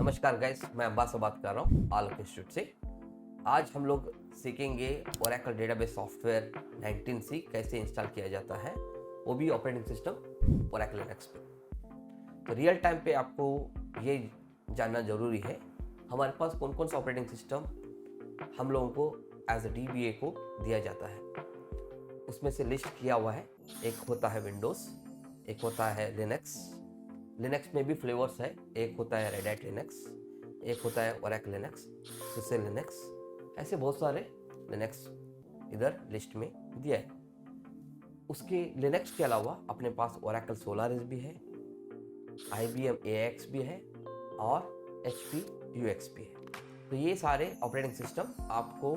नमस्कार गाइस, मैं अब्बास बात कर रहा हूँ आलोक इंस्टीट्यूट से। आज हम लोग सीखेंगे ओरेकल डेटाबेस सॉफ्टवेयर 19c कैसे इंस्टॉल किया जाता है, वो भी ऑपरेटिंग सिस्टम ओरेकल लिनक्स पे। तो रियल टाइम पे आपको ये जानना ज़रूरी है हमारे पास कौन कौन सा ऑपरेटिंग सिस्टम हम लोगों को एज ए DBA को दिया जाता है। उसमें से लिस्ट किया हुआ है, एक होता है विंडोज़, एक होता है लिनक्स में भी फ्लेवर्स है, एक होता है रेड हैट लिनक्स, एक होता है ओरेकल लिनक्स, सुसे लिनक्स, ऐसे बहुत सारे लिनक्स इधर लिस्ट में दिया है। उसके लिनक्स के अलावा अपने पास ओरेकल सोलारिस भी है, IBM AX भी है और HP UX भी है। तो ये सारे ऑपरेटिंग सिस्टम आपको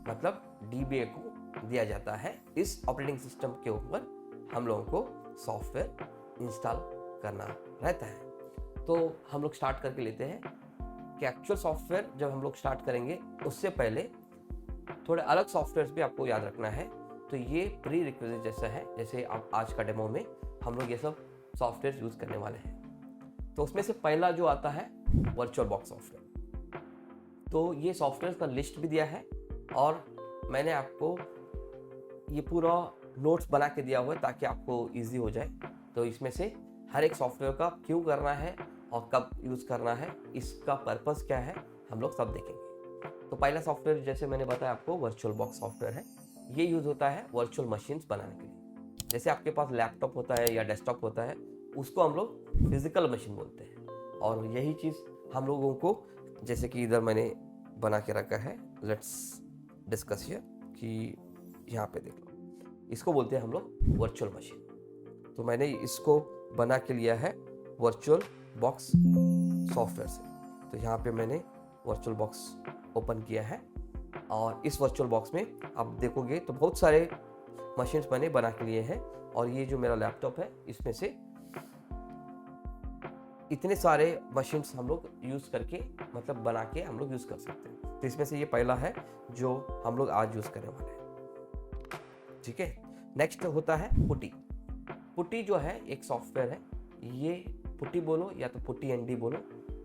मतलब DBA को दिया जाता है। इस ऑपरेटिंग सिस्टम के ऊपर हम लोगों को सॉफ्टवेयर इंस्टॉल करना रहता है। तो हम लोग स्टार्ट करके लेते हैं कि एक्चुअल सॉफ्टवेयर जब हम लोग स्टार्ट करेंगे उससे पहले थोड़े अलग सॉफ्टवेयर्स भी आपको याद रखना है। तो ये प्री रिक्विजिट जैसा है, जैसे आप आज का डेमो में हम लोग ये सब सॉफ्टवेयर यूज़ करने वाले हैं। तो उसमें से पहला जो आता है वर्चुअल बॉक्स सॉफ्टवेयर। तो ये सॉफ्टवेयर का लिस्ट भी दिया है और मैंने आपको ये पूरा नोट्स बना के दिया हुआ है ताकि आपको ईजी हो जाए। तो इसमें से हर एक सॉफ्टवेयर का क्यों करना है और कब यूज़ करना है, इसका पर्पस क्या है, हम लोग सब देखेंगे। तो पहला सॉफ्टवेयर जैसे मैंने बताया आपको वर्चुअल बॉक्स सॉफ्टवेयर है। ये यूज़ होता है वर्चुअल मशीन्स बनाने के लिए। जैसे आपके पास लैपटॉप होता है या डेस्कटॉप होता है, उसको हम लोग फिजिकल मशीन बोलते हैं। और यही चीज़ हम लोगों को, जैसे कि इधर मैंने बना के रखा है, लेट्स डिस्कस हियर कि यहाँ पे देख लो, इसको बोलते हैं हम लोग वर्चुअल मशीन। तो मैंने इसको बना के लिया है वर्चुअल बॉक्स सॉफ्टवेयर से। तो यहाँ पे मैंने वर्चुअल बॉक्स ओपन किया है और इस वर्चुअल बॉक्स में आप देखोगे तो बहुत सारे मशीन्स मैंने बना के लिए हैं। और ये जो मेरा लैपटॉप है, इसमें से इतने सारे मशीन्स हम लोग यूज़ करके मतलब बना के हम लोग यूज़ कर सकते हैं। तो इसमें से ये पहला है जो हम लोग आज यूज़ करने वाले हैं, ठीक है। नेक्स्ट होता है पुटी। पुटी जो है एक सॉफ्टवेयर है, ये पुटी बोलो या तो पुटी ND बोलो,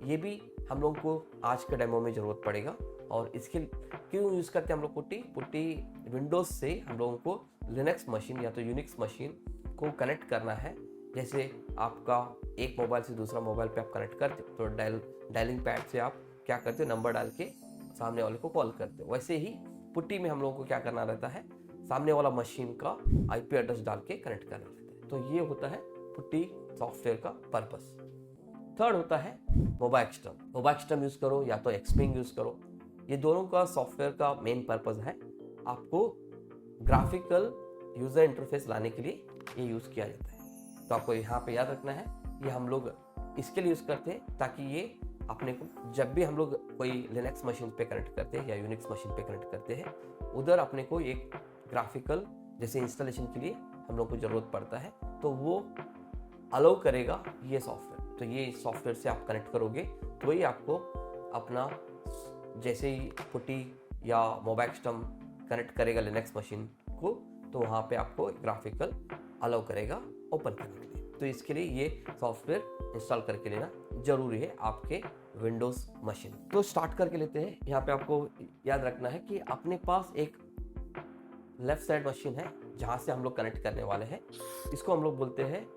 ये भी हम लोग को आज के डेमो में ज़रूरत पड़ेगा। और इसके क्यों यूज़ करते हैं हम लोग पुटी विंडोज़ से हम लोगों को लिनक्स मशीन या तो यूनिक्स मशीन को कनेक्ट करना है। जैसे आपका एक मोबाइल से दूसरा मोबाइल पे आप कनेक्ट करते हो तो डायलिंग पैड से आप क्या करते हो, नंबर डाल के सामने वाले को कॉल करते हो। वैसे ही पुटी में हम लोगों को क्या करना रहता है, सामने वाला मशीन का IP एड्रेस डाल के कनेक्ट करना रहता है। तो ये होता है पुटी सॉफ्टवेयर का पर्पस। थर्ड होता है मोबाइल यूज़ करो या तो एक्सपिंग यूज़ करो। ये दोनों का सॉफ्टवेयर का मेन पर्पस है आपको ग्राफिकल यूज़र इंटरफेस लाने के लिए ये यूज़ किया जाता है। तो आपको यहाँ पे याद रखना है, ये हम लोग इसके लिए यूज़ करते हैं ताकि ये अपने को जब भी हम लोग कोई लिनक्स मशीन पे कनेक्ट करते हैं या यूनिक्स मशीन पे कनेक्ट करते हैं, उधर अपने को एक ग्राफिकल जैसे इंस्टॉलेशन के लिए हम लोग को ज़रूरत पड़ता है, तो वो अलाउ करेगा ये सॉफ्टवेयर। तो ये सॉफ्टवेयर से आप कनेक्ट करोगे तो ही आपको अपना जैसे ही पुटी या मोबाइल कनेक्ट करेगा लिनक्स मशीन को, तो वहाँ पे आपको ग्राफिकल अलाउ करेगा ओपन करने के लिए। तो इसके लिए ये सॉफ्टवेयर इंस्टॉल करके लेना ज़रूरी है आपके विंडोज़ मशीन। तो स्टार्ट करके लेते हैं। यहाँ पे आपको याद रखना है कि अपने पास एक लेफ्ट साइड मशीन है जहाँ से हम लोग कनेक्ट करने वाले हैं, इसको हम लोग बोलते हैं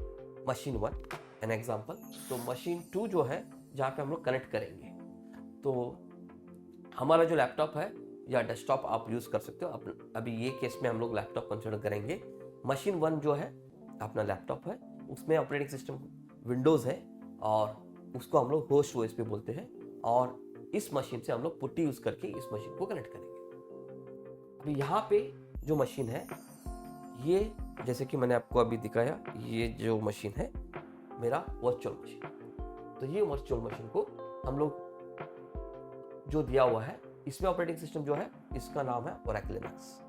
मशीन 1 एन एग्जाम्पल। तो मशीन 2 जो है जहाँ पे हम लोग कनेक्ट करेंगे, तो हमारा जो लैपटॉप है या डेस्कटॉप आप यूज़ कर सकते हो। अभी ये केस में हम लोग लैपटॉप कंसिडर करेंगे। मशीन 1 जो है अपना लैपटॉप है, उसमें ऑपरेटिंग सिस्टम विंडोज़ है और उसको हम लोग होस्ट OS पे बोलते हैं। और इस मशीन से हम लोग पुट्टी यूज़ करके इस मशीन को कनेक्ट करेंगे। अभी यहाँ पे जो मशीन है, ये जैसे कि मैंने आपको अभी दिखाया, ये जो मशीन है मेरा वर्चुअल मशीन। तो ये वर्चुअल मशीन को हम लोग जो दिया हुआ है, इसमें ऑपरेटिंग सिस्टम जो है इसका नाम है ओरेकल लिनक्स।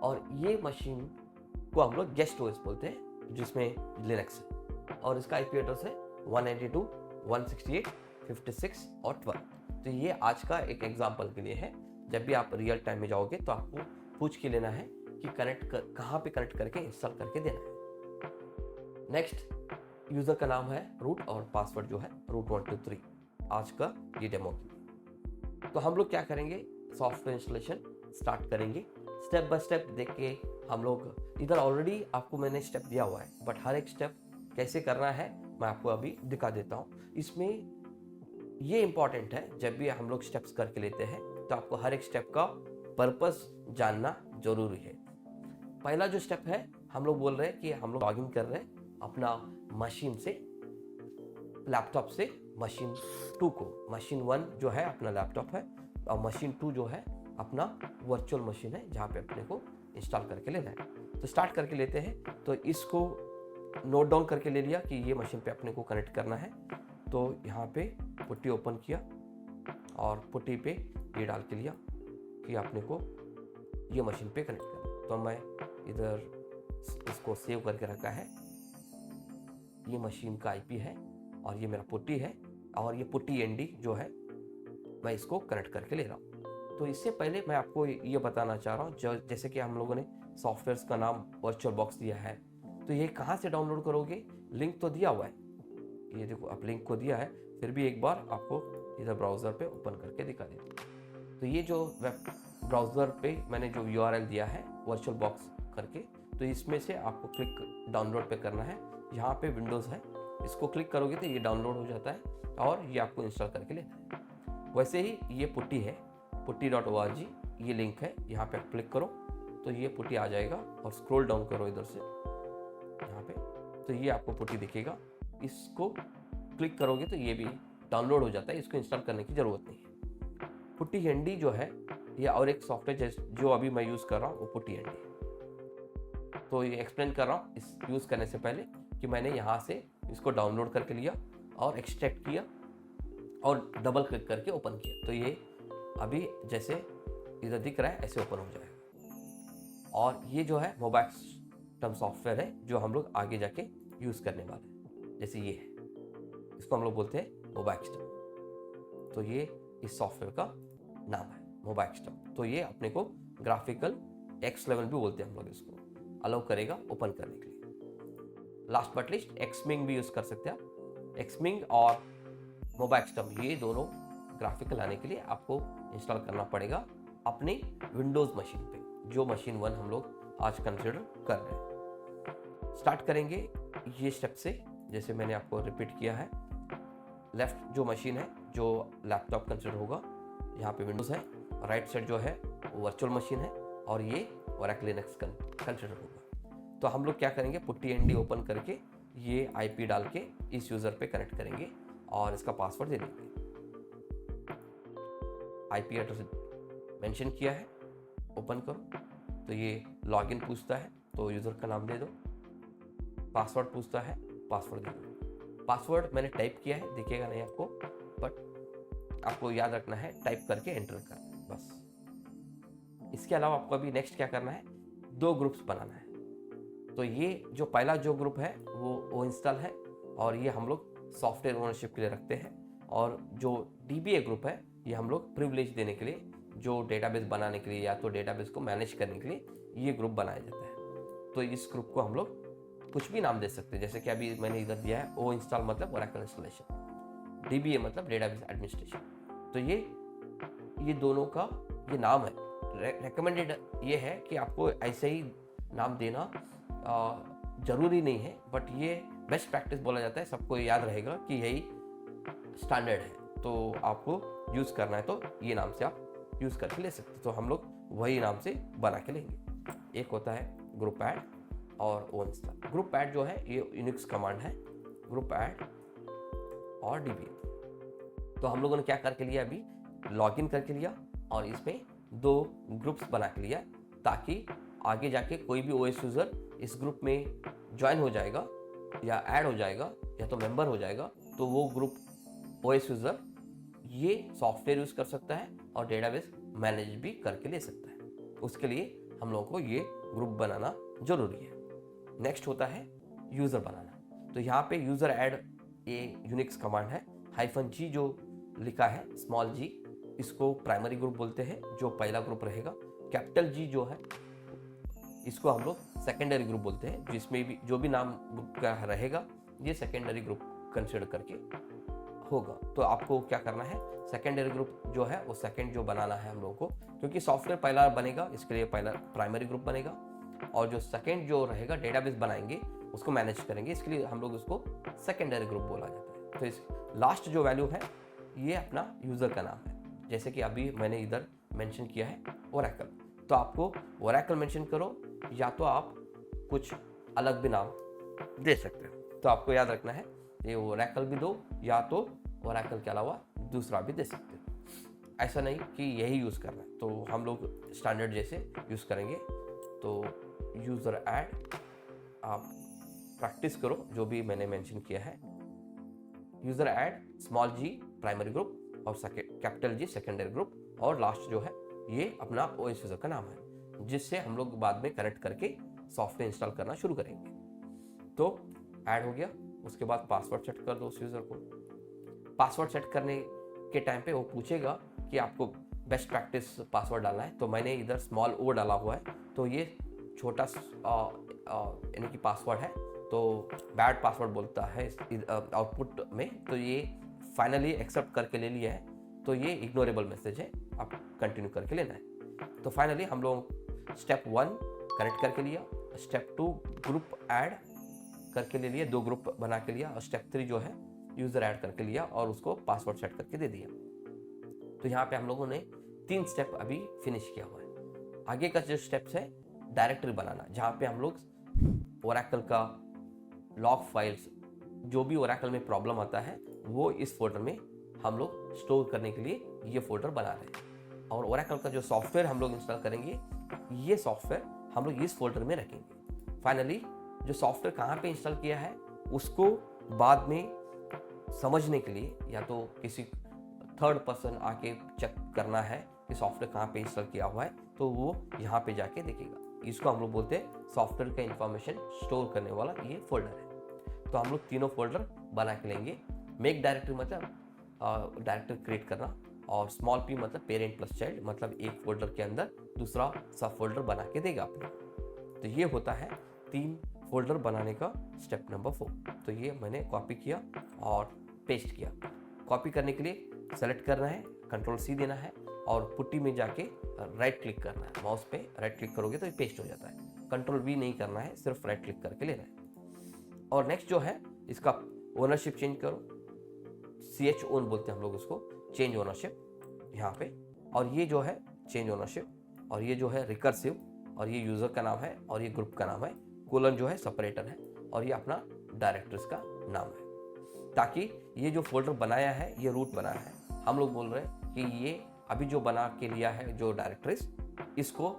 और ये मशीन को हम लोग गेस्ट OS बोलते हैं जिसमें लिनक्स है। और इसका IP एड्रेस है 192.168.56 और 12। तो ये आज का एक एग्जाम्पल के लिए है। जब भी आप रियल टाइम में जाओगे तो आपको पूछ के लेना है कि कहाँ पे कनेक्ट करके इंस्टॉल करके देना है। नेक्स्ट यूज़र का नाम है रूट और पासवर्ड जो है root123। आज का ये डेमो के लिए। तो हम लोग क्या करेंगे, सॉफ्टवेयर इंस्टॉलेशन स्टार्ट करेंगे स्टेप बाय स्टेप देख के। हम लोग इधर ऑलरेडी आपको मैंने स्टेप दिया हुआ है, बट हर एक स्टेप कैसे करना है मैं आपको अभी दिखा देता हूँ। इसमें ये इम्पॉर्टेंट है, जब भी हम लोग स्टेप्स करके लेते हैं तो आपको हर एक स्टेप का पर्पस जानना जरूरी है। पहला जो स्टेप है, हम लोग बोल रहे हैं कि हम लोग लॉगिन कर रहे हैं अपना मशीन से, लैपटॉप से मशीन 2 को। मशीन 1 जो है अपना लैपटॉप है और मशीन 2 जो है अपना वर्चुअल मशीन है जहाँ पे अपने को इंस्टॉल करके लेना है। तो स्टार्ट करके लेते हैं। तो इसको नोट डाउन करके ले लिया कि ये मशीन पे अपने को कनेक्ट करना है। तो यहाँ पे पुट्टी ओपन किया और पुट्टी पे ये डाल के लिया कि अपने को ये मशीन पे कनेक्ट करना। तो मैं इधर इसको सेव करके रखा है। ये मशीन का आईपी है और ये मेरा पुट्टी है और ये पुट्टी एनडी जो है मैं इसको कनेक्ट करके ले रहा हूँ। तो इससे पहले मैं आपको ये बताना चाह रहा हूँ, जैसे कि हम लोगों ने सॉफ्टवेयर का नाम वर्चुअल बॉक्स दिया है, तो ये कहाँ से डाउनलोड करोगे, लिंक तो दिया हुआ है, ये देखो आप लिंक को दिया है, फिर भी एक बार आपको इधर ब्राउज़र पे ओपन करके दिखा देता हूँ। तो ये जो वेब ब्राउज़र पे मैंने जो URL दिया है वर्चुअल बॉक्स करके, तो इसमें से आपको क्लिक डाउनलोड पे करना है। यहाँ पे विंडोज़ है, इसको क्लिक करोगे तो ये डाउनलोड हो जाता है और ये आपको इंस्टॉल करके लेना है। वैसे ही ये पुट्टी है, putty.org, ये लिंक है, यहाँ पे क्लिक करो तो ये पुट्टी आ जाएगा और स्क्रॉल डाउन करो इधर से यहाँ पे, तो ये आपको पुट्टी दिखेगा। इसको क्लिक करोगे तो ये भी डाउनलोड हो जाता है, इसको इंस्टॉल करने की ज़रूरत नहीं है। पुट्टी एनडी जो है ये और एक सॉफ्टवेयर जो अभी मैं यूज़ कर रहा हूँ वो पुट्टी एनडी है। तो ये एक्सप्लेन कर रहा हूँ इस यूज़ करने से पहले कि मैंने यहाँ से इसको डाउनलोड करके लिया और एक्सट्रैक्ट किया और डबल क्लिक करके ओपन किया। तो ये अभी जैसे इधर दिख रहा है ऐसे ओपन हो जाएगा। और ये जो है मोबाइल सॉफ्टवेयर है जो हम लोग आगे जाके यूज़ करने वाले हैं। जैसे ये है, इसको हम लोग बोलते हैं मोबाइल। तो ये इस सॉफ्टवेयर का नाम है मोबाइल। तो ये अपने को ग्राफिकल X11 भी बोलते हैं हम लोग, इसको अलाउ करेगा ओपन करने के लिए। लास्ट बट लिस्ट एक्समिंग भी यूज़ कर सकते हैं आप। एक्समिंग और मोबाइल ये दोनों ग्राफिकल आने के लिए आपको इंस्टॉल करना पड़ेगा अपनी विंडोज़ मशीन पे, जो मशीन 1 हम लोग आज कंसिडर कर रहे हैं। स्टार्ट करेंगे ये स्टेप से, जैसे मैंने आपको रिपीट किया है। लेफ्ट जो मशीन है जो लैपटॉप कंसिडर होगा, यहाँ पे विंडोज़ है, राइट साइड जो है वो वर्चुअल मशीन है और ये ओरेकल लिनक्स कंसिडर होगा। तो हम लोग क्या करेंगे, पुट्टी एनडी ओपन करके ये आईपी डाल के इस यूज़र पे कनेक्ट करेंगे और इसका पासवर्ड दे देंगे। आईपी एड्रेस मेंशन किया है, ओपन करो तो ये लॉगिन पूछता है तो यूज़र का नाम दे दो। पासवर्ड पूछता है, पासवर्ड दे दो। पासवर्ड मैंने टाइप किया है, दिखेगा नहीं आपको, बट आपको याद रखना है, टाइप करके एंटर करना है बस। इसके अलावा आपको अभी नेक्स्ट क्या करना है, 2 ग्रुप्स बनाना है। तो ये जो पहला जो ग्रुप है वो इंस्टॉल है और ये हम लोग सॉफ्टवेयर ओनरशिप के लिए रखते हैं। और जो DBA ग्रुप है ये हम लोग प्रिविलेज देने के लिए, जो डेटाबेस बनाने के लिए या तो डेटाबेस को मैनेज करने के लिए ये ग्रुप बनाया जाता है। तो इस ग्रुप को हम लोग कुछ भी नाम दे सकते हैं, जैसे कि अभी मैंने इधर दिया है ओ इंस्टॉल मतलब ओरेकल इंस्टॉलेशन, DBA मतलब डेटाबेस एडमिनिस्ट्रेशन। तो ये दोनों का ये नाम है। रेकमेंडेड ये है कि आपको ऐसे ही नाम देना ज़रूरी नहीं है, बट ये बेस्ट प्रैक्टिस बोला जाता है, सबको याद रहेगा कि यही स्टैंडर्ड है। तो आपको यूज़ करना है तो ये नाम से आप यूज़ करके ले सकते। तो हम लोग वही नाम से बना के लेंगे। एक होता है ग्रुप ऐड और ओ इंस्टॉल। ग्रुप ऐड जो है ये यूनिक्स कमांड है, ग्रुप ऐड और DBA। तो हम लोगों ने क्या करके लिया, अभी लॉगिन करके लिया और इसमें 2 ग्रुप्स बना के लिया, ताकि आगे जाके कोई भी OS यूज़र इस ग्रुप में ज्वाइन हो जाएगा या ऐड हो जाएगा या तो मेंबर हो जाएगा, तो वो ग्रुप OS यूज़र ये सॉफ्टवेयर यूज़ कर सकता है और डेटाबेस मैनेज भी करके ले सकता है। उसके लिए हम लोगों को ये ग्रुप बनाना ज़रूरी है। नेक्स्ट होता है यूज़र बनाना। तो यहाँ पे यूज़र ऐड ये यूनिक्स कमांड है। -G जो लिखा है, स्मॉल g, इसको प्राइमरी ग्रुप बोलते हैं, जो पहला ग्रुप रहेगा। कैपिटल G जो है इसको हम लोग सेकेंडरी ग्रुप बोलते हैं, जिसमें भी जो भी नाम ग्रुप का रहेगा ये सेकेंडरी ग्रुप कंसिडर करके होगा तो आपको क्या करना है, सेकेंडरी ग्रुप जो है वो सेकेंड जो बनाना है हम लोगों को, क्योंकि सॉफ्टवेयर पहला बनेगा इसके लिए पहला प्राइमरी ग्रुप बनेगा, और जो सेकेंड जो रहेगा डेटाबेस बनाएंगे उसको मैनेज करेंगे, इसके लिए हम लोग उसको सेकेंडरी ग्रुप बोला जाता है। तो इस लास्ट जो वैल्यू है ये अपना यूज़र का नाम है, जैसे कि अभी मैंने इधर मेंशन किया है ओरेकल, तो आपको ओरेकल मेंशन करो या तो आप कुछ अलग भी नाम दे सकते हो। तो आपको याद रखना है ये ओरेकल भी दो या तो ओरेकल के अलावा दूसरा भी दे सकते हो, ऐसा नहीं कि यही यूज़ करना है। तो हम लोग स्टैंडर्ड जैसे यूज़ करेंगे। तो यूज़र ऐड आप प्रैक्टिस करो जो भी मैंने मेंशन किया है, यूज़र ऐड स्मॉल जी प्राइमरी ग्रुप और कैपिटल जी सेकेंडरी ग्रुप, और लास्ट जो है ये अपना ओएस यूज़र का नाम है, जिससे हम लोग बाद में कनेक्ट करके सॉफ्टवेयर इंस्टॉल करना शुरू करेंगे। तो ऐड हो गया, उसके बाद पासवर्ड सेट कर दो उस यूज़र को। पासवर्ड सेट करने के टाइम पे वो पूछेगा कि आपको बेस्ट प्रैक्टिस पासवर्ड डालना है, तो मैंने इधर स्मॉल ओ डाला हुआ है, तो ये छोटा यानी कि पासवर्ड है, तो बैड पासवर्ड बोलता है आउटपुट में, तो ये फाइनली एक्सेप्ट करके ले लिया है, तो ये इग्नोरेबल मैसेज है, आप कंटिन्यू करके लेना है। तो फाइनली हम लोग स्टेप 1 कनेक्ट करके लिया, स्टेप 2 ग्रुप ऐड करके ले लिया, 2 ग्रुप बना के लिया, और स्टेप 3 जो है यूज़र ऐड करके लिया और उसको पासवर्ड सेट करके दे दिया। तो यहाँ पे हम लोगों ने 3 स्टेप अभी फिनिश किया हुआ है। आगे का जो स्टेप्स है डायरेक्टरी बनाना, जहाँ पे हम लोग ओरेकल का लॉग फाइल्स जो भी ओरेकल में प्रॉब्लम आता है वो इस फोल्डर में हम लोग स्टोर करने के लिए ये फोल्डर बना रहे हैं, और ओरेकल का जो सॉफ्टवेयर हम लोग इंस्टॉल करेंगे ये सॉफ्टवेयर हम लोग इस फोल्डर में रखेंगे। फाइनली जो सॉफ्टवेयर कहाँ पे इंस्टॉल किया है उसको बाद में समझने के लिए या तो किसी थर्ड पर्सन आके चेक करना है कि सॉफ्टवेयर कहाँ पे इंस्टॉल किया हुआ है, तो वो यहाँ पे जाके देखेगा। इसको हम लोग बोलते हैं सॉफ्टवेयर का इंफॉर्मेशन स्टोर करने वाला ये फोल्डर है। तो हम लोग तीनों फोल्डर बना के लेंगे। मेक डायरेक्टरी मतलब डायरेक्टरी क्रिएट करना, और स्मॉल पी मतलब पेरेंट प्लस चाइल्ड, मतलब एक फोल्डर के अंदर दूसरा सब फोल्डर बना के देगा आपको। तो ये होता है 3 फोल्डर बनाने का स्टेप नंबर 4। तो ये मैंने कॉपी किया और पेस्ट किया। कॉपी करने के लिए सेलेक्ट करना है, कंट्रोल C देना है, और पुट्टी में जाके राइट क्लिक करना है। माउस पे राइट क्लिक करोगे तो ये पेस्ट हो जाता है। कंट्रोल V नहीं करना है, सिर्फ राइट क्लिक करके लेना है। और नेक्स्ट जो है इसका ओनरशिप चेंज करो, CH ओन बोलते हैं हम लोग उसको, चेंज ओनरशिप यहाँ पे। और ये जो है चेंज ओनरशिप, और ये जो है रिकर्सिव, और ये यूज़र का नाम है, और ये ग्रुप का नाम है, कोलन जो है सेपरेटर है, और ये अपना डायरेक्टरीज का नाम है। ताकि ये जो फोल्डर बनाया है ये रूट बनाया है, हम लोग बोल रहे हैं कि ये अभी जो बना के लिया है जो डायरेक्टरीज, इसको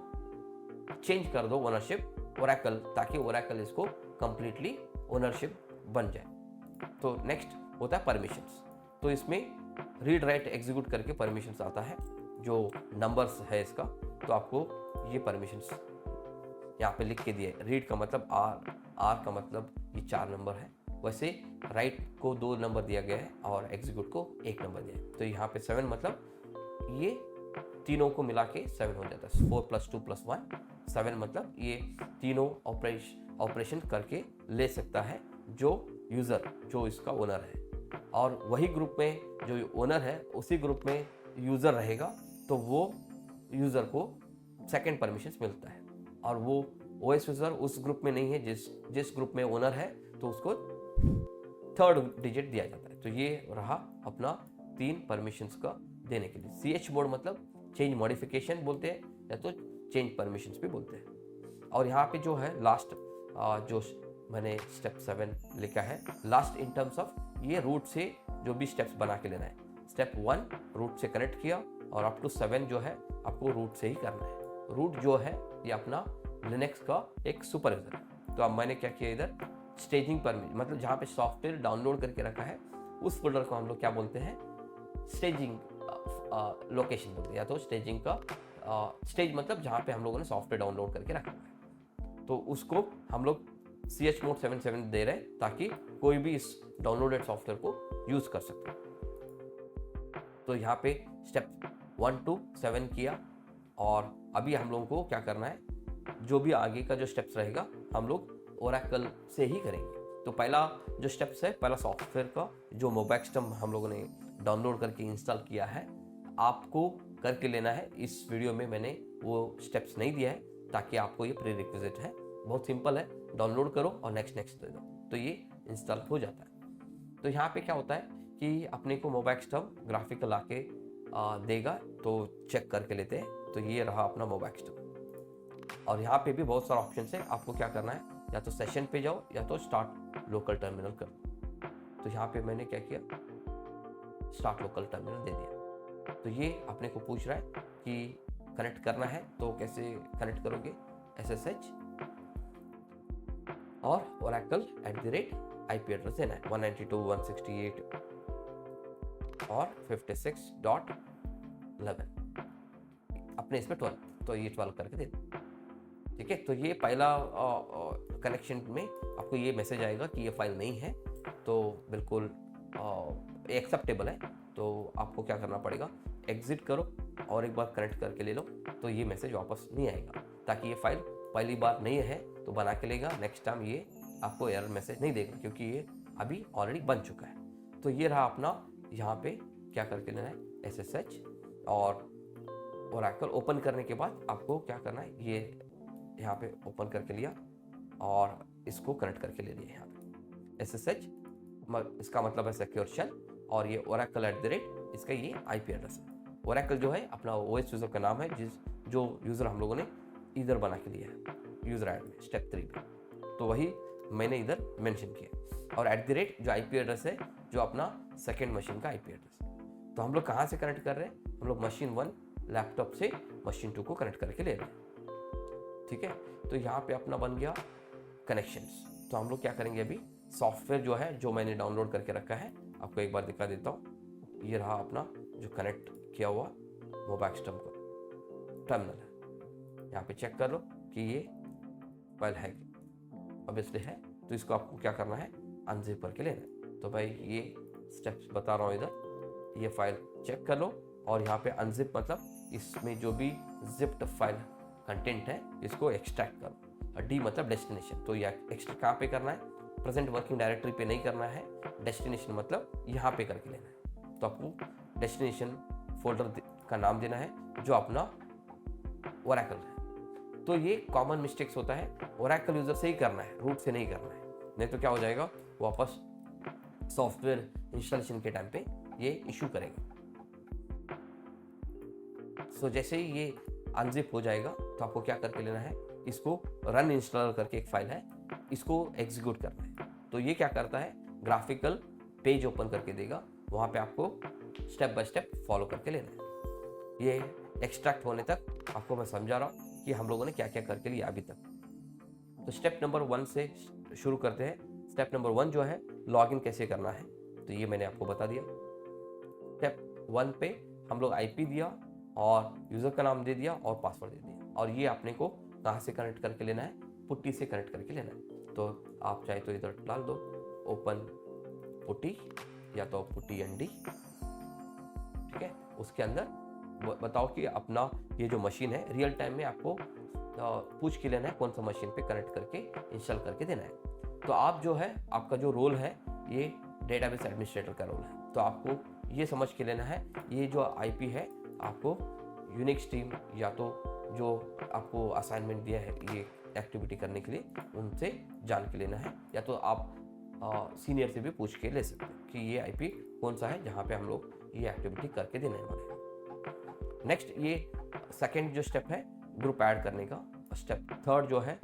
चेंज कर दो ओनरशिप ओरेकल, ताकि ओरेकल इसको कंप्लीटली ओनरशिप बन जाए। तो नेक्स्ट होता है परमिशंस। तो इसमें रीड राइट एग्जीक्यूट करके परमिशंस आता है, जो नंबर्स है इसका, तो आपको ये परमिशंस यहाँ पे लिख के दिए। रीड का मतलब आर का मतलब ये 4 नंबर है, वैसे राइट को 2 नंबर दिया गया है और एग्जीक्यूट को 1 नंबर दिया है। तो यहाँ पे 7 मतलब ये तीनों को मिला के 7 हो जाता है। 4 + 2 + 1 7 मतलब ये तीनों ऑपरेशन करके ले सकता है जो यूज़र, जो इसका ओनर है। और वही ग्रुप में जो ओनर है उसी ग्रुप में यूज़र रहेगा, तो वो यूज़र को सेकंड परमिशंस मिलता है, और वो ओएस यूज़र उस ग्रुप में नहीं है जिस ग्रुप में ओनर है, तो उसको 3rd डिजिट दिया जाता है। तो ये रहा अपना 3 परमिशंस का देने के लिए। CH मोड मतलब चेंज मॉडिफिकेशन बोलते हैं, या तो चेंज परमिशंस भी बोलते हैं। और यहाँ पे जो है लास्ट जो मैंने स्टेप 7 लिखा है, लास्ट इन टर्म्स ऑफ ये रूट से जो भी स्टेप्स बना के लेना है। स्टेप 1 रूट से कनेक्ट किया, और अप टू 7 जो है आपको रूट से ही करना है। रूट जो है ये अपना लिनक्स का एक सुपर यूजर है। तो अब मैंने क्या किया, इधर स्टेजिंग परमिशन मतलब जहाँ पे सॉफ्टवेयर डाउनलोड करके रखा है उस फोल्डर को हम लोग क्या बोलते हैं, स्टेजिंग लोकेशन बोलते हैं, या तो स्टेजिंग का स्टेज मतलब जहाँ पे हम लोगों ने सॉफ्टवेयर डाउनलोड करके रखा है, तो उसको हम लोग CH मोड 77 दे रहे हैं, ताकि कोई भी इस डाउनलोडेड सॉफ्टवेयर को यूज कर सके। तो यहाँ पे स्टेप 1 to 7 किया, और अभी हम लोगों को क्या करना है, जो भी आगे का जो स्टेप्स रहेगा हम लोग ओरेकल से ही करेंगे। तो पहला जो स्टेप्स है, पहला सॉफ्टवेयर का जो मोबैक्सटम हम लोगों ने डाउनलोड करके इंस्टॉल किया है, आपको करके लेना है। इस वीडियो में मैंने वो स्टेप्स नहीं दिया है ताकि आपको ये प्री रिक्विजिट है, बहुत सिंपल है, डाउनलोड करो और नेक्स्ट दे दो तो ये इंस्टॉल हो जाता है। तो यहाँ पे क्या होता है कि अपने को मोबैक्सटम ग्राफिकल आके देगा, तो चेक करके लेते हैं। तो ये रहा अपना मोबैक्सटम, और यहाँ पे भी बहुत सारा ऑप्शन है, आपको क्या करना है, या तो सेशन पे जाओ या तो स्टार्ट लोकल टर्मिनल करो। तो यहाँ पे मैंने क्या किया, स्टार्ट लोकल टर्मिनल दे दिया। तो ये अपने को पूछ रहा है कि कनेक्ट करना है, तो कैसे कनेक्ट करोगे, SSH और Oracle @ IP एड्रेस देना है 192.168 और 56.11 अपने इसमें 12, तो ये 12 करके दे दो। ठीक है, तो ये पहला कनेक्शन में आपको ये मैसेज आएगा कि ये फाइल नहीं है, तो बिल्कुल एक्सेप्टेबल है। तो आपको क्या करना पड़ेगा, एग्जिट करो और एक बार कनेक्ट करके ले लो, तो ये मैसेज वापस नहीं आएगा, ताकि ये फाइल पहली बार नहीं है तो बना के लेगा, नेक्स्ट टाइम ये आपको एरर मैसेज नहीं देगा क्योंकि ये अभी ऑलरेडी बन चुका है। तो ये रहा अपना, यहाँ पे क्या करके लेना है, SSH और Oracle ओपन करने के बाद आपको क्या करना है, ये यहाँ पे ओपन करके लिया और इसको कनेक्ट करके ले लिया। यहाँ पे SSH इसका मतलब है सिक्योर शेल, और ये Oracle @ इसका ये IP एड्रेस है। Oracle जो है अपना OS यूज़र का नाम है, जो यूज़र हम लोगों ने इधर बना के लिया है यूज़र ऐड में स्टेप 3 में, तो वही मैंने इधर मेंशन किया। और @ जो IP एड्रेस है, जो अपना सेकेंड मशीन का IP एड्रेस है। तो हम लोग कहाँ से कनेक्ट कर रहे हैं, हम लोग मशीन 1 लैपटॉप से मशीन 2 को कनेक्ट करके ले रहे हैं। ठीक है, तो यहाँ पे अपना बन गया कनेक्शंस। तो हम लोग क्या करेंगे, अभी सॉफ्टवेयर जो है, जो मैंने डाउनलोड करके रखा है, आपको एक बार दिखा देता हूँ। ये रहा अपना जो कनेक्ट किया हुआ मोबैक्सटम का टर्मिनल है। यहाँ पे चेक कर लो कि ये फाइल है, ऑब्वियसली है। तो इसको आपको क्या करना है, अनजिप करके लेना है। तो भाई ये स्टेप्स बता रहा हूँ इधर, ये फाइल चेक कर लो, और यहाँ पे अनजिप मतलब इसमें जो भी जिप्ड फाइल कंटेंट है इसको एक्सट्रैक्ट करो। डी मतलब डेस्टिनेशन, तो ये एक्स्ट्रा कहाँ पे करना है, प्रेजेंट वर्किंग डायरेक्टरी पे नहीं करना है, डेस्टिनेशन मतलब यहाँ पे करके लेना है। तो आपको डेस्टिनेशन फोल्डर का नाम देना है जो अपना Oracle है। तो ये कॉमन मिस्टेक्स होता है, Oracle यूजर से ही करना है, रूट से नहीं करना है, नहीं तो क्या हो जाएगा, वापस सॉफ्टवेयर इंस्टॉलेशन के टाइम पे ये इशू करेगा। सो जैसे ही ये अनजिप हो जाएगा तो आपको क्या करके लेना है, इसको रन इंस्टॉलर करके एक फाइल है, इसको एग्जीक्यूट करना है। तो ये क्या करता है, ग्राफिकल पेज ओपन करके देगा, वहाँ पे आपको स्टेप बाय स्टेप फॉलो करके लेना है। ये एक्सट्रैक्ट होने तक आपको मैं समझा रहा हूँ कि हम लोगों ने क्या क्या करके लिया अभी तक। तो स्टेप नंबर 1 से शुरू करते हैं। स्टेप नंबर 1 जो है, लॉगिन कैसे करना है, तो ये मैंने आपको बता दिया। स्टेप 1 पे हम लोग IP दिया और यूज़र का नाम दे दिया और पासवर्ड दे दिया, और ये आपने को कहाँ से कनेक्ट करके लेना है, पुट्टी से कनेक्ट करके लेना है। तो आप चाहे तो इधर डाल दो ओपन पुट्टी या तो पुट्टी ND। ठीक है, उसके अंदर बताओ कि अपना ये जो मशीन है रियल टाइम में आपको पूछ के लेना है कौन सा मशीन पे कनेक्ट करके इंस्टॉल करके देना है। तो आप जो है, आपका जो रोल है ये डेटाबेस एडमिनिस्ट्रेटर का रोल है। तो आपको ये समझ के लेना है, ये जो IP है आपको यूनिक्स टीम या तो जो आपको असाइनमेंट दिया है ये एक्टिविटी करने के लिए, उनसे जान के लेना है, या तो आप सीनियर से भी पूछ के ले सकते हैं कि ये IP कौन सा है जहाँ पे हम लोग ये एक्टिविटी करके देने वाले हैं। नेक्स्ट ये सेकंड जो स्टेप है, ग्रुप ऐड करने का। स्टेप 3 जो है,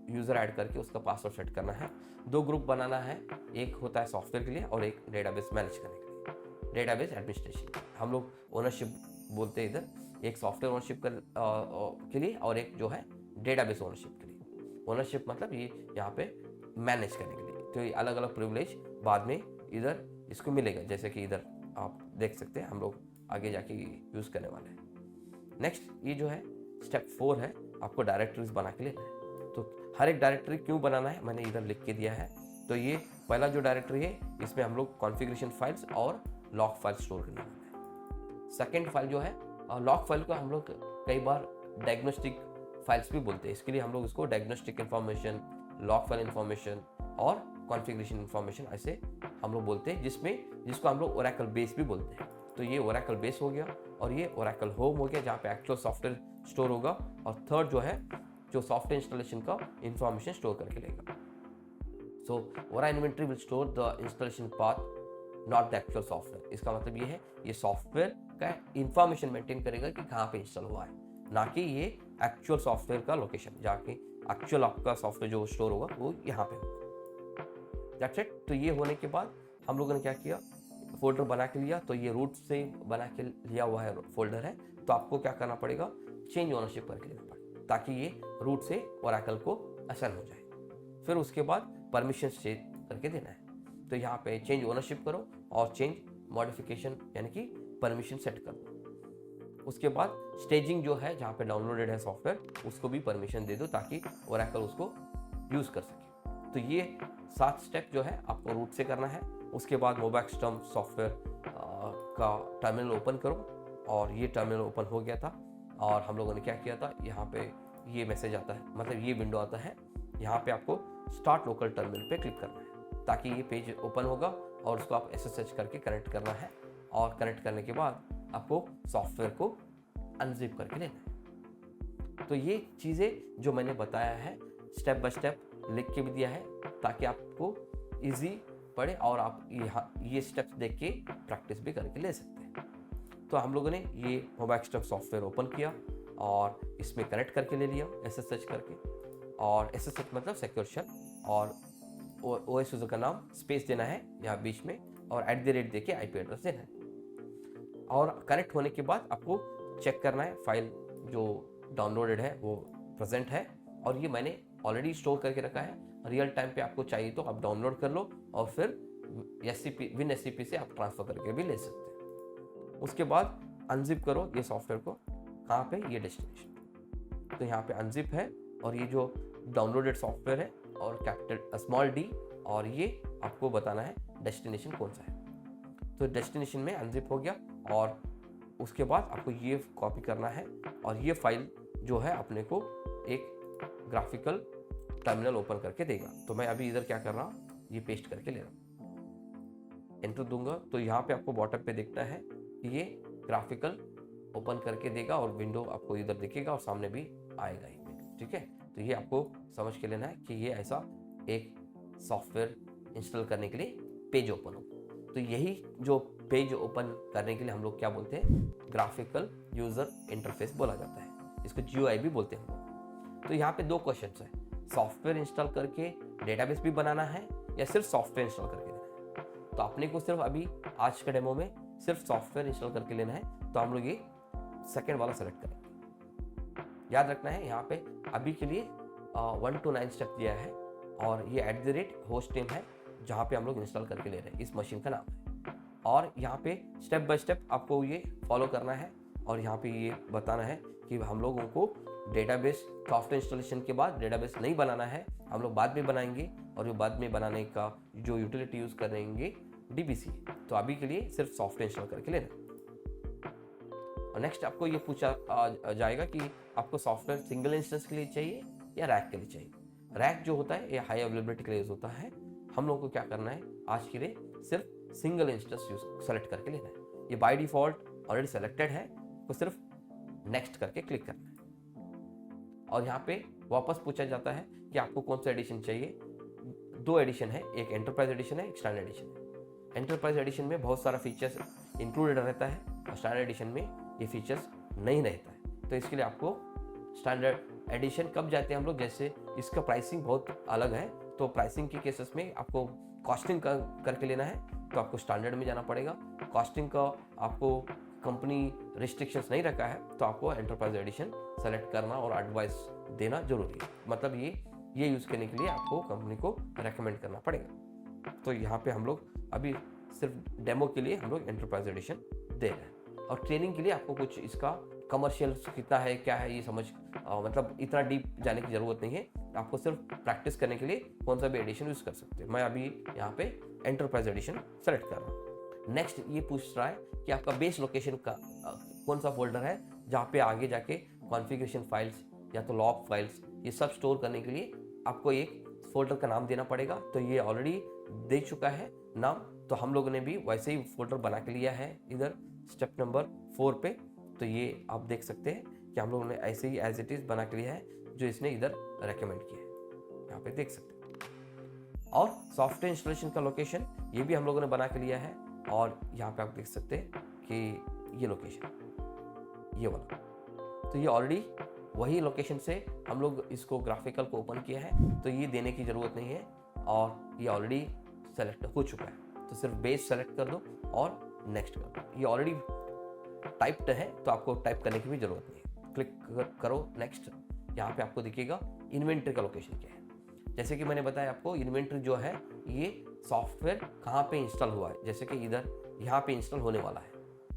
यूज़र ऐड करके उसका पासवर्ड सेट करना है। 2 ग्रुप बनाना है, एक होता है सॉफ्टवेयर के लिए और एक डेटाबेस मैनेज करने के लिए, डेटाबेस एडमिनिस्ट्रेशन। हम लोग ओनरशिप बोलते हैं इधर, एक सॉफ्टवेयर ओनरशिप के लिए और एक जो है डेटाबेस ओनरशिप के लिए। ओनरशिप मतलब ये यहाँ पे मैनेज करने के लिए, तो ये अलग अलग प्रिविलेज बाद में इधर इसको मिलेगा, जैसे कि इधर आप देख सकते हैं, हम लोग आगे जाके यूज़ करने वाले हैं। नेक्स्ट ये जो है स्टेप 4 है, आपको डायरेक्टरीज बना के लेना है। तो हर एक डायरेक्टरी क्यों बनाना है मैंने इधर लिख के दिया है। तो ये पहला जो डायरेक्टरी है, इसमें हम लोग कॉन्फ़िगरेशन फाइल्स और लॉग फाइल स्टोर करने वाले हैं। सेकेंड फाइल जो है, लॉग फाइल को हम लोग कई बार डायग्नोस्टिक फाइल्स भी बोलते हैं, इसके लिए हम लोग इसको diagnostic information, log file information और कॉन्फ़िगरेशन इन्फॉर्मेशन ऐसे हम लोग बोलते हैं, जिसको हम लोग ओरेकल बेस भी बोलते हैं। तो ये ओरेकल बेस हो गया और ये ओरेकल होम हो गया जहाँ पे एक्चुअल सॉफ्टवेयर स्टोर होगा, और थर्ड जो है जो सॉफ्टवेयर इंस्टॉलेशन का इंफॉर्मेशन स्टोर करके लेगा। So ora inventory will store the installation path, not the actual software. इसका मतलब ये है ये सॉफ्टवेयर का इंफॉर्मेशन मेंटेन करेगा कि कहाँ पे इंस्टॉल हुआ है, ना कि ये एक्चुअल सॉफ्टवेयर का लोकेशन, जाके एक्चुअल आपका सॉफ्टवेयर जो स्टोर होगा वो यहाँ पे होगा। That's it. तो ये होने के बाद हम लोगों ने क्या किया, फोल्डर बना के लिया। तो ये रूट से बना के लिया हुआ है फोल्डर है, तो आपको क्या करना पड़ेगा, चेंज ओनरशिप करके लेना पड़ेगा ताकि ये रूट से ओरेकल को असाइन हो जाए। फिर उसके बाद परमिशन चेंज करके देना है। तो यहाँ पे चेंज ओनरशिप करो और चेंज मॉडिफिकेशन यानी कि परमिशन सेट कर दो। उसके बाद स्टेजिंग जो है जहाँ पे डाउनलोडेड है सॉफ्टवेयर उसको भी परमिशन दे दो ताकि ओरेकल उसको यूज़ कर सके। तो ये 7 स्टेप जो है आपको रूट से करना है। उसके बाद मोबैक्सटर्म सॉफ्टवेयर का टर्मिनल ओपन करो, और ये टर्मिनल ओपन हो गया था। और हम लोगों ने क्या किया था, यहाँ पे ये मैसेज आता है, मतलब ये विंडो आता है। यहाँ पे आपको स्टार्ट लोकल टर्मिनल पे क्लिक करना है ताकि ये पेज ओपन होगा और उसको आप SSH करके कनेक्ट करना है। और कनेक्ट करने के बाद आपको सॉफ्टवेयर को अनजिप करके लेना है। तो ये चीज़ें जो मैंने बताया है स्टेप बाय स्टेप लिख के भी दिया है ताकि आपको इजी पड़े और आप ये स्टेप्स देख के प्रैक्टिस भी करके ले सकते हैं। तो हम लोगों ने ये मोबैक्सटर्म सॉफ्टवेयर ओपन किया और इसमें कनेक्ट करके ले लिया SSH करके। और SSH मतलब सिक्योर शेल, और OS यूज़र का नाम स्पेस देना है यहाँ बीच में, और @ देके IP एड्रेस देना है। और कनेक्ट होने के बाद आपको चेक करना है फाइल जो डाउनलोडेड है वो प्रेजेंट है, और ये मैंने ऑलरेडी स्टोर करके रखा है। रियल टाइम पे आपको चाहिए तो आप डाउनलोड कर लो और फिर WinSCP से आप ट्रांसफ़र करके भी ले सकते हैं। उसके बाद अनजिप करो ये सॉफ्टवेयर को, कहाँ पे, ये डेस्टिनेशन। तो यहाँ पे अनजिप है और ये जो डाउनलोडेड सॉफ्टवेयर है और कैपिटल स्मॉल d, और ये आपको बताना है डेस्टिनेशन कौन सा है। तो डेस्टिनेशन में अनजिप हो गया, और उसके बाद आपको ये कॉपी करना है और ये फाइल जो है अपने को एक ग्राफिकल टर्मिनल ओपन करके देगा। तो मैं अभी इधर क्या कर रहा हूँ, ये पेस्ट करके ले रहा हूँ, एंटर दूंगा। तो यहाँ पे आपको बॉटम पे देखना है कि ये ग्राफिकल ओपन करके देगा और विंडो आपको इधर दिखेगा और सामने भी आएगा ही विंडो। ठीक है, तो ये आपको समझ के लेना है कि ये ऐसा एक सॉफ्टवेयर इंस्टॉल करने के लिए पेज ओपन हो। तो यही जो पेज ओपन करने के लिए हम लोग क्या बोलते हैं, ग्राफिकल यूजर इंटरफेस बोला जाता है, इसको GUI भी बोलते हैं हम लोग। तो यहाँ पे 2 क्वेश्चन है, सॉफ्टवेयर इंस्टॉल करके डेटाबेस भी बनाना है या सिर्फ सॉफ्टवेयर इंस्टॉल करके देना है। तो अपने को सिर्फ अभी आज के डेमो में सिर्फ सॉफ्टवेयर इंस्टॉल करके लेना है, तो हम लोग ये सेकेंड वाला सेलेक्ट करेंगे। याद रखना है यहाँ पे अभी के लिए 1 to 9 स्टेप दिया है, और ये @host name है जहाँ पे हम लोग इंस्टॉल करके ले रहे हैं, इस मशीन का नाम है। और यहाँ पे स्टेप बाय स्टेप आपको ये फॉलो करना है, और यहाँ पे ये बताना है कि हम लोगों को डेटाबेस सॉफ्टवेयर इंस्टॉलेशन के बाद डेटाबेस नहीं बनाना है, हम लोग बाद में बनाएंगे, और वो बाद में बनाने का जो यूटिलिटी यूज़ करेंगे DBC। तो अभी के लिए सिर्फ सॉफ्टवेयर इंस्टॉल करके लेना। और नेक्स्ट आपको ये पूछा जाएगा कि आपको सॉफ्टवेयर सिंगल इंस्टेंस के लिए चाहिए या रैक के लिए चाहिए। रैक जो होता है ये हाई अवेलेबिलिटी के लिए यूज होता है। हम लोग को क्या करना है, आज के लिए सिर्फ सिंगल इंस्टेंस यूज सेलेक्ट करके लेना है। ये बाय डिफॉल्ट ऑलरेडी सेलेक्टेड है, तो सिर्फ नेक्स्ट करके क्लिक करना है। और यहाँ पे वापस पूछा जाता है कि आपको कौन सा एडिशन चाहिए। 2 एडिशन है, एक एंटरप्राइज एडिशन है, एक स्टैंडर्ड एडिशन है। एंटरप्राइज एडिशन में बहुत सारा फीचर्स इंक्लूडेड रहता है, और स्टैंडर्ड एडिशन में ये फीचर्स नहीं रहता है। तो इसके लिए आपको स्टैंडर्ड एडिशन कब जाते हैं हम लोग, जैसे इसका प्राइसिंग बहुत अलग है, तो प्राइसिंग के केसेस में आपको कॉस्टिंग करके लेना है, तो आपको स्टैंडर्ड में जाना पड़ेगा। कॉस्टिंग का आपको कंपनी रिस्ट्रिक्शंस नहीं रखा है, तो आपको एंटरप्राइज एडिशन सेलेक्ट करना और एडवाइस देना जरूरी है। मतलब ये यूज़ करने के लिए आपको कंपनी को रेकमेंड करना पड़ेगा। तो यहाँ पे हम लोग अभी सिर्फ डेमो के लिए हम लोग एंटरप्राइज एडिशन दे रहे हैं, और ट्रेनिंग के लिए आपको कुछ इसका कमर्शियल कितना है क्या है ये समझ मतलब इतना डीप जाने की ज़रूरत नहीं है। आपको सिर्फ प्रैक्टिस करने के लिए कौन सा भी एडिशन यूज़ कर सकते हैं। मैं अभी यहाँ पे एंटरप्राइज एडिशन सेलेक्ट कर रहा हूँ। नेक्स्ट ये पूछ रहा है कि आपका बेस लोकेशन का कौन सा फोल्डर है जहाँ पे आगे जाके कॉन्फ़िगरेशन फाइल्स या तो लॉग फाइल्स ये सब स्टोर करने के लिए आपको एक फोल्डर का नाम देना पड़ेगा, तो ये ऑलरेडी दे चुका है नाम, तो हम लोगों ने भी वैसे ही फोल्डर बना के लिया है इधर स्टेप नंबर 4 पे। तो ये आप देख सकते हैं कि हम लोगों ने ऐसे ही एज इट इज बना के लिया है जो इसने इधर रेकमेंड किया है, यहाँ पे देख सकते हैं। और सॉफ्टवेयर इंस्टॉलेशन का लोकेशन ये भी हम लोगों ने बना के लिया है, और यहाँ पे आप देख सकते हैं कि ये लोकेशन ये वाला, तो ये ऑलरेडी वही लोकेशन से हम लोग इसको ग्राफिकल को ओपन किया है, तो ये देने की ज़रूरत नहीं है, और ये ऑलरेडी सेलेक्ट हो चुका है। तो सिर्फ बेस सेलेक्ट कर दो और नेक्स्ट कर दो। ये ऑलरेडी टाइप्ड है, तो आपको टाइप करने की भी ज़रूरत नहीं है। क्लिक करो नेक्स्ट। यहाँ पे आपको दिखेगा इन्वेंटरी का लोकेशन क्या है। जैसे कि मैंने बताया आपको, इन्वेंटरी जो है ये सॉफ्टवेयर कहाँ पे इंस्टॉल हुआ है, जैसे कि इधर यहाँ पे इंस्टॉल होने वाला है,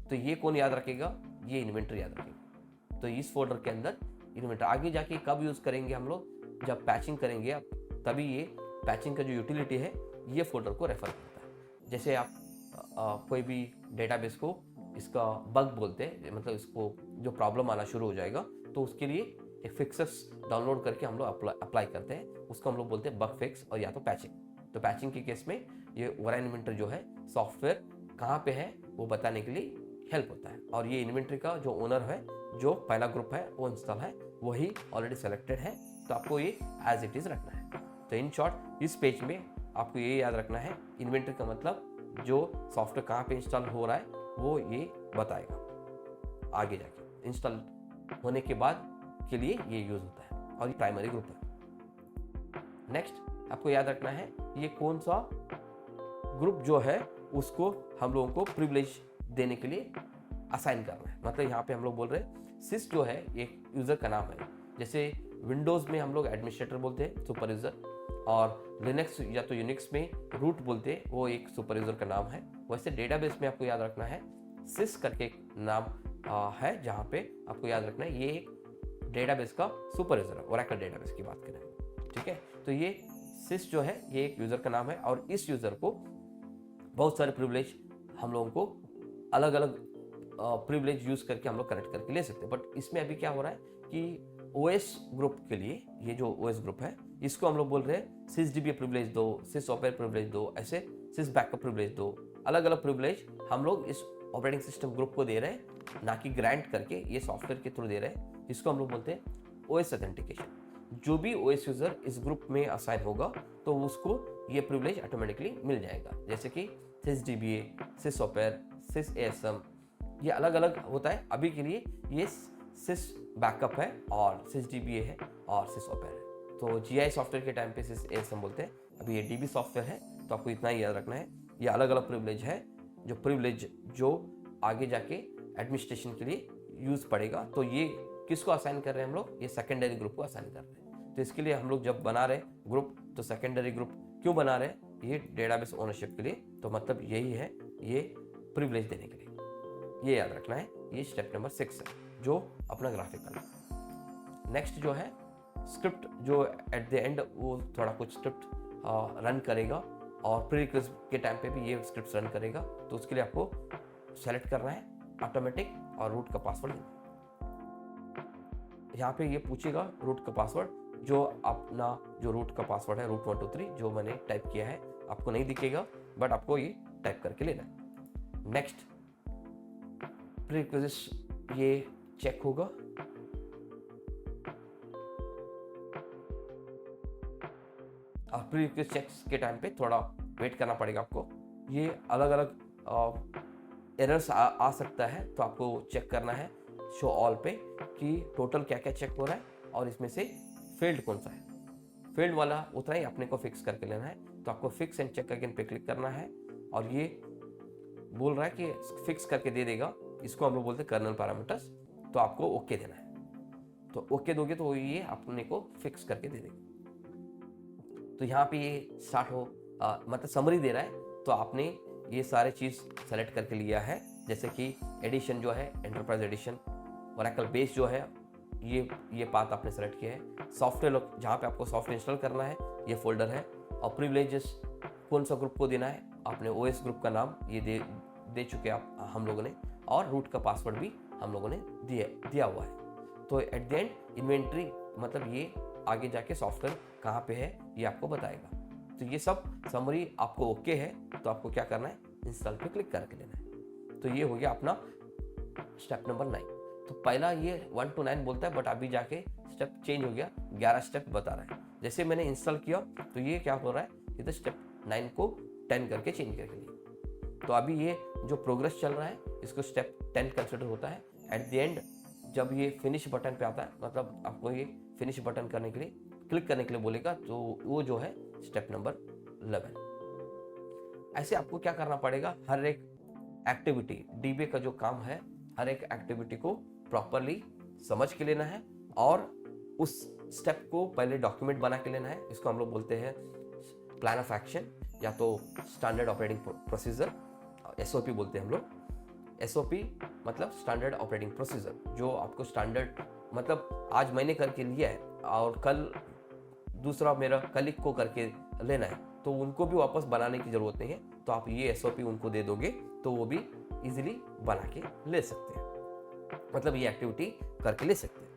तो ये कौन याद रखेगा, ये इन्वेंटरी याद रखेगा। तो इस फोल्डर के अंदर इन्वेंटरी आगे जाके कब यूज़ करेंगे हम लोग, जब पैचिंग करेंगे अब, तभी ये पैचिंग का जो यूटिलिटी है ये फोल्डर को रेफर करता है। जैसे आप कोई भी डेटाबेस को इसका बग बोलते हैं, मतलब इसको जो प्रॉब्लम आना शुरू हो जाएगा, तो उसके लिए एक फिक्सेस डाउनलोड करके हम लोग अप्लाई करते हैं, उसको हम लोग बोलते हैं बग फिक्स और या तो पैचिंग। तो पैचिंग के केस में ये ओरा इन्वेंटरी जो है सॉफ्टवेयर कहाँ पे है वो बताने के लिए हेल्प होता है। और ये इन्वेंटरी का जो ओनर है, जो पहला ग्रुप है वो इंस्टॉल है, वही ऑलरेडी सेलेक्टेड है, तो आपको ये एज इट इज रखना है। तो इन शॉर्ट इस पेज में आपको ये याद रखना है, इन्वेंटरी का मतलब जो सॉफ्टवेयर कहाँ पे इंस्टॉल हो रहा है वो ये बताएगा आगे जाके, इंस्टॉल होने के बाद के लिए ये यूज होता है, और ये प्राइमरी ग्रुप है। नेक्स्ट आपको याद रखना है ये कौन सा ग्रुप जो है उसको हम लोगों को प्रिविलेज देने के लिए असाइन करना है। मतलब यहाँ पे हम लोग बोल रहे हैं सिस जो है एक यूजर का नाम है, जैसे विंडोज में हम लोग एडमिनिस्ट्रेटर बोलते हैं सुपर यूजर, और लिनक्स या तो यूनिक्स में रूट बोलते हैं, वो एक सुपर यूजर का नाम है। वैसे डेटाबेस में आपको याद रखना है सिस करके एक नाम है, जहाँ पे आपको याद रखना है ये एक डेटाबेस का सुपर यूजर है, ओरेकल डेटाबेस की बात करें, ठीक है। तो ये सिस जो है ये एक यूजर का नाम है, और इस यूजर को बहुत सारे प्रिविलेज हम लोगों को अलग अलग प्रिविलेज यूज करके हम लोग कनेक्ट करके ले सकते हैं। बट इसमें अभी क्या हो रहा है कि ओएस ग्रुप के लिए, ये जो ओएस ग्रुप है इसको हम लोग बोल रहे हैं सिस डीबी प्रिविलेज दो, सिस ऑपरेट प्रिविलेज दो, ऐसे सिस बैकअप प्रिविलेज दो, अलग अलग प्रिविलेज हम लोग इस ऑपरेटिंग सिस्टम ग्रुप को दे रहे हैं, ना कि ग्रांट करके ये सॉफ्टवेयर के थ्रू दे रहे हैं। इसको हम लोग बोलते हैं ओएस ऑथेंटिकेशन। जो भी ओएस यूजर इस ग्रुप में असाइन होगा तो उसको ये प्रिविलेज ऑटोमेटिकली मिल जाएगा, जैसे कि सिस डीबीए, सिस ऑपर, सिस एएसएम, ये अलग अलग होता है। अभी के लिए ये सिस बैकअप है और सिस डीबीए है और सिस ऑपर है। तो जीआई सॉफ्टवेयर के टाइम पे सिस एएसएम बोलते हैं, अभी ये डीबी सॉफ्टवेयर है, तो आपको इतना ही याद रखना है ये अलग अलग प्रिविलेज है, जो प्रिविलेज जो आगे जाके एडमिनिस्ट्रेशन के लिए यूज पड़ेगा। तो ये किसको असाइन कर रहे हैं हम लोग, ये सेकेंडरी ग्रुप को असाइन कर रहे हैं। तो इसके लिए हम लोग जब बना रहे ग्रुप, तो सेकेंडरी ग्रुप क्यों बना रहे हैं, ये डेटाबेस ओनरशिप के लिए, तो मतलब यही है ये प्रिविलेज देने के लिए, ये याद रखना है। ये स्टेप नंबर 6 है जो अपना ग्राफिकल। नेक्स्ट जो है स्क्रिप्ट, जो एट द एंड वो थोड़ा कुछ स्क्रिप्ट रन करेगा, और प्रीरिक्विजिट के टाइम पे भी ये स्क्रिप्ट रन करेगा। तो उसके लिए आपको सेलेक्ट करना है ऑटोमेटिक और रूट का पासवर्ड देना। यहाँ पे ये पूछेगा रूट का पासवर्ड, जो अपना जो रूट का पासवर्ड है रूट 123 जो मैंने टाइप किया है, आपको नहीं दिखेगा बट आपको ये टाइप करके लेना है। नेक्स्ट प्रीरिक्विजिट ये चेक होगा, और प्रीरिक्विजिट चेक्स के टाइम पे थोड़ा वेट करना पड़ेगा आपको। ये अलग अलग एरर्स आ सकता है, तो आपको चेक करना है शो ऑल पे कि टोटल क्या क्या चेक हो रहा है, और इसमें से फेल्ड कौन सा है। फेल्ड वाला उतना ही अपने को फिक्स करके लेना है, तो आपको फिक्स एंड चेक अगेन पे क्लिक करना है, और ये बोल रहा है कि फिक्स करके दे देगा, इसको हम लोग बोलते हैं कर्नल पैरामीटर्स, तो आपको ओके देना है। तो ओके दोगे तो ये अपने को फिक्स करके दे देगा। तो यहाँ पे ये स्टार्ट हो मतलब समरी दे रहा है, तो आपने ये सारे चीज़ सेलेक्ट करके लिया है, जैसे कि एडिशन जो है एंटरप्राइज एडिशन, ओरेकल बेस जो है ये पाथ आपने सेलेक्ट किया है। सॉफ्टवेयर जहाँ पे आपको सॉफ्टवेयर इंस्टॉल करना है ये फोल्डर है, और प्रिविलेजेस कौन सा ग्रुप को देना है, आपने ओएस ग्रुप का नाम ये दे चुके आप हम लोगों ने, और रूट का पासवर्ड भी हम लोगों ने दिया हुआ है। तो एट द एंड इन्वेंट्री मतलब ये आगे जाके सॉफ्टवेयर कहाँ पे है ये आपको बताएगा। तो ये सब समरी आपको ओके है तो आपको क्या करना है, इंस्टॉल पे क्लिक करके लेना है। तो ये हो गया अपना स्टेप नंबर 9। तो पहला ये 1 to 9 बोलता है, बट अभी जाके स्टेप चेंज हो गया, 11 स्टेप बता रहा है। जैसे मैंने इंस्टॉल किया तो ये क्या हो रहा है, इधर स्टेप 9 को 10 करके चेंज करके लिए। तो अभी ये जो प्रोग्रेस चल रहा है इसको स्टेप 10 कंसिडर होता है। एट द एंड जब ये फिनिश बटन पे आता है, मतलब आपको ये फिनिश बटन करने के लिए क्लिक करने के लिए बोलेगा, तो वो जो है स्टेप नंबर 11। ऐसे आपको क्या करना पड़ेगा, हर एक एक्टिविटी डीबे का जो काम है, हर एक एक्टिविटी को प्रॉपरली समझ के लेना है और उस स्टेप को पहले डॉक्यूमेंट बना के लेना है। इसको हम लोग बोलते हैं प्लान ऑफ एक्शन या तो स्टैंडर्ड ऑपरेटिंग प्रोसीजर, एसओपी बोलते हैं हम लोग। एसओपी मतलब स्टैंडर्ड ऑपरेटिंग प्रोसीजर, जो आपको स्टैंडर्ड मतलब आज मैंने करके लिया है और कल दूसरा मेरा कलीग को करके लेना है, तो उनको भी वापस बनाने की ज़रूरत नहीं है। तो आप ये एसओपी उनको दे दोगे तो वो भी इजीली बना के ले सकते हैं, मतलब ये एक्टिविटी करके ले सकते हैं।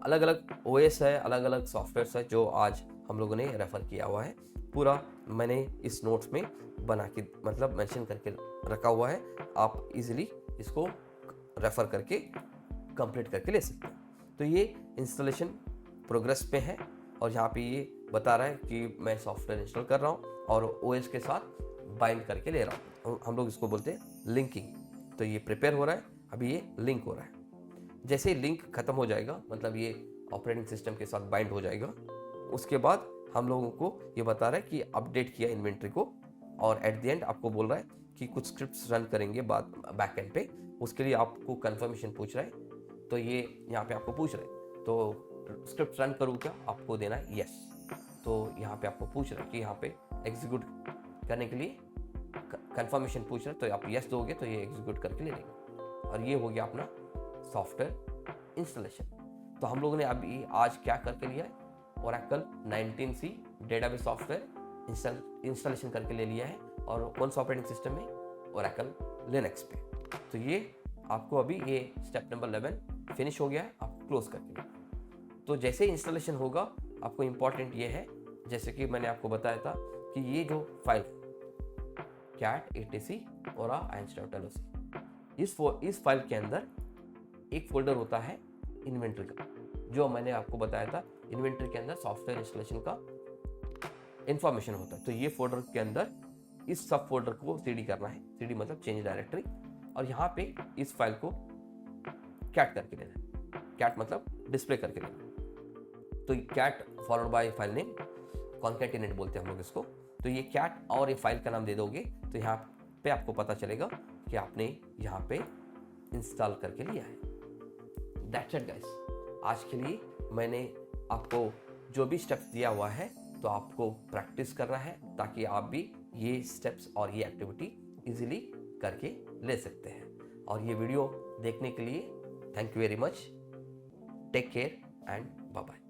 अलग अलग ओएस है, अलग अलग सॉफ्टवेयर है जो आज हम लोगों ने रेफ़र किया हुआ है। पूरा मैंने इस नोट्स में बना के मतलब मेंशन करके रखा हुआ है, आप इजीली इसको रेफ़र करके कंप्लीट करके ले सकते हैं। तो ये इंस्टॉलेशन प्रोग्रेस पे है और यहाँ पे ये बता रहा है कि मैं सॉफ्टवेयर इंस्टॉल कर रहा हूँ और ओएस के साथ बाइंड करके ले रहा हूँ। हम लोग इसको बोलते हैं लिंकिंग। तो ये प्रिपेयर हो रहा है, अभी ये लिंक हो रहा है। जैसे लिंक खत्म हो जाएगा, मतलब ये ऑपरेटिंग सिस्टम के साथ बाइंड हो जाएगा, उसके बाद हम लोगों को ये बता रहा है कि अपडेट किया इन्वेंट्री को, और एट द एंड आपको बोल रहा है कि कुछ स्क्रिप्ट्स रन करेंगे बाद बैक एंड पे, उसके लिए आपको कंफर्मेशन पूछ रहा है। तो ये यहाँ पे आपको पूछ रहे हैं तो स्क्रिप्ट रन करूँ क्या, आपको देना है यस। तो यहाँ पे आपको पूछ रहा है कि यहाँ पे एग्जीक्यूट करने के लिए कंफर्मेशन पूछ रहा है, तो आप यस दोगे तो ये एग्जीक्यूट करके ले लेंगे। और ये हो गया अपना सॉफ्टवेयर इंस्टॉलेशन। तो हम लोगों ने अभी आज क्या करके लिया है, Oracle 19c database software installation करके ले लिया है, और कौन सा ऑपरेटिंग सिस्टम में, ओरेकल लिनक्स पे। तो ये आपको अभी ये स्टेप नंबर 11 फिनिश हो गया है, आप क्लोज करके। तो जैसे इंस्टॉलेशन होगा आपको इम्पॉर्टेंट ये है, जैसे कि मैंने आपको बताया था कि ये जो फाइल cat etc और इस फाइल के अंदर एक फोल्डर होता है इन्वेंट्री का, जो मैंने आपको बताया था इन्वेंट्री के अंदर सॉफ्टवेयर इंस्टॉलेशन का इंफॉर्मेशन होता है। तो ये फोल्डर के अंदर इस सब फोल्डर को cd करना है, cd मतलब चेंज डायरेक्टरी, और यहाँ पे इस फाइल को कैट करके लेना है, कैट मतलब डिस्प्ले करके लेना है। तो cat followed by file name, concatenate बोलते हैं हम लोग इसको। तो ये कैट और ये फाइल का नाम दे दोगे तो यहाँ पे आपको पता चलेगा कि आपने यहाँ पे इंस्टॉल करके लिया है। दैट्स इट गाइस, आज के लिए मैंने आपको जो भी स्टेप्स दिया हुआ है तो आपको प्रैक्टिस करना है, ताकि आप भी ये स्टेप्स और ये एक्टिविटी इजीली करके ले सकते हैं। और ये वीडियो देखने के लिए thank you very much. Take care and bye bye.